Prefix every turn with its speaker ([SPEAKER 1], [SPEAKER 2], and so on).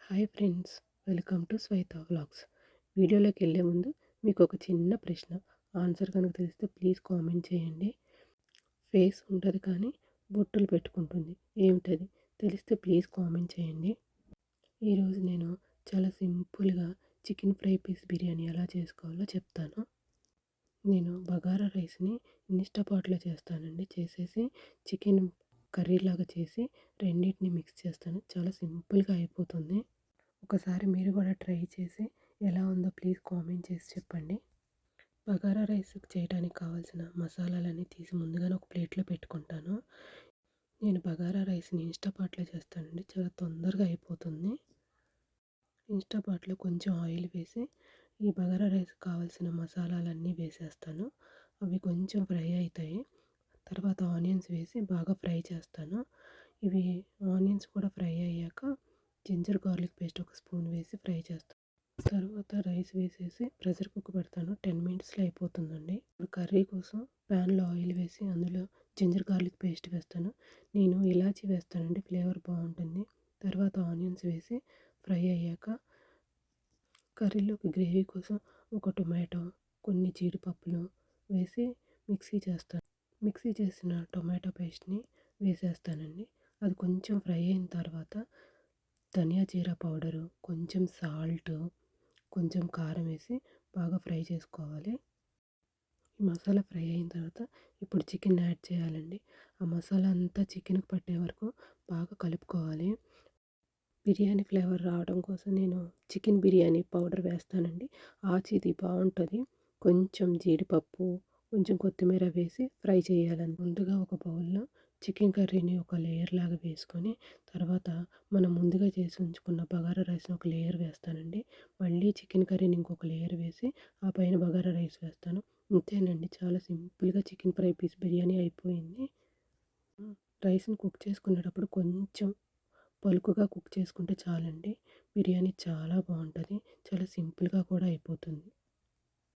[SPEAKER 1] Hi friends, welcome to Shweta vlogs. వీడియోలోకి వెళ్ళే ముందు మీకు ఒక చిన్న ప్రశ్న. ఆన్సర్ కనుక తెలిస్తే ప్లీజ్ కామెంట్ చేయండి. ఫేస్ ఉంటుంది కానీ బొట్టులు పెట్టుకుంటుంది, ఏమిటది? తెలిస్తే ప్లీజ్ కామెంట్ చేయండి. ఈరోజు నేను చాలా సింపుల్గా చికెన్ ఫ్రై పీస్ బిర్యానీ ఎలా చేసుకోవాలో చెప్తాను. నేను బగారా రైస్ని ఇన్స్టాపాట్లో చేస్తానండి. చేసేసి చికెన్ కర్రీలాగా చేసి రెండింటిని మిక్స్ చేస్తాను. చాలా సింపుల్గా అయిపోతుంది. ఒకసారి మీరు కూడా ట్రై చేసి ఎలా ఉందో ప్లీజ్ కామెంట్ చేసి చెప్పండి. బగారా రైస్ చేయడానికి కావాల్సిన మసాలాలన్నీ తీసి ముందుగానే ఒక ప్లేట్లో పెట్టుకుంటాను. నేను బగారా రైస్ని ఇన్స్టాపాట్లో చేస్తానండి. చాలా తొందరగా అయిపోతుంది. ఇన్స్టాపాట్లో కొంచెం ఆయిల్ వేసి ఈ బగారా రైస్ కావాల్సిన మసాలాలన్నీ వేసేస్తాను. అవి కొంచెం ఫ్రై అవుతాయి. తర్వాత ఆనియన్స్ వేసి బాగా ఫ్రై చేస్తాను. ఇవి ఆనియన్స్ కూడా ఫ్రై అయ్యాక జింజర్ గార్లిక్ పేస్ట్ ఒక స్పూన్ వేసి ఫ్రై చేస్తాను. తర్వాత రైస్ వేసేసి ప్రెషర్ కుక్ పెడతాను. 10 మినిట్స్లో అయిపోతుందండి. ఇప్పుడు కర్రీ కోసం ప్యాన్లో ఆయిల్ వేసి అందులో జింజర్ గార్లిక్ పేస్ట్ వేస్తాను. నేను ఇలాచీ వేస్తానండి, ఫ్లేవర్ బాగుంటుంది. తర్వాత ఆనియన్స్ వేసి ఫ్రై అయ్యాక కర్రీలోకి గ్రేవీ కోసం ఒక టొమాటో, కొన్ని జీడిపప్పులు వేసి మిక్సీ చేస్తాను. మిక్సీ చేసిన టొమాటో పేస్ట్ని వేసేస్తానండి. అది కొంచెం ఫ్రై అయిన తర్వాత ధనియా జీరా పౌడరు, కొంచెం సాల్ట్, కొంచెం కారం వేసి బాగా ఫ్రై చేసుకోవాలి. ఈ మసాలా ఫ్రై అయిన తర్వాత ఇప్పుడు చికెన్ యాడ్ చేయాలండి. ఆ మసాలా అంతా చికెన్కి పట్టే వరకు బాగా కలుపుకోవాలి. బిర్యానీ ఫ్లేవర్ రావడం కోసం నేను చికెన్ బిర్యానీ పౌడర్ వేస్తానండి. ఆచిది బాగుంటుంది. కొంచెం జీడిపప్పు, కొంచెం కొత్తిమీర వేసి ఫ్రై చేయాలని ముందుగా ఒక బౌల్లో చికెన్ కర్రీని ఒక లేయర్ లాగా వేసుకొని తర్వాత మనం ముందుగా చేసి ఉంచుకున్న బగారా రైస్ని ఒక లేయర్ వేస్తానండి. మళ్ళీ చికెన్ కర్రీని ఇంకొక లేయర్ వేసి ఆ పైన బగారా రైస్ వేస్తాను. అంతేనండి, చాలా సింపుల్గా చికెన్ ఫ్రై పీస్ బిర్యానీ అయిపోయింది. రైస్ని కుక్ చేసుకునేటప్పుడు కొంచెం పలుకుగా కుక్ చేసుకుంటే చాలండి. బిర్యానీ చాలా బాగుంటుంది. చాలా సింపుల్గా కూడా అయిపోతుంది.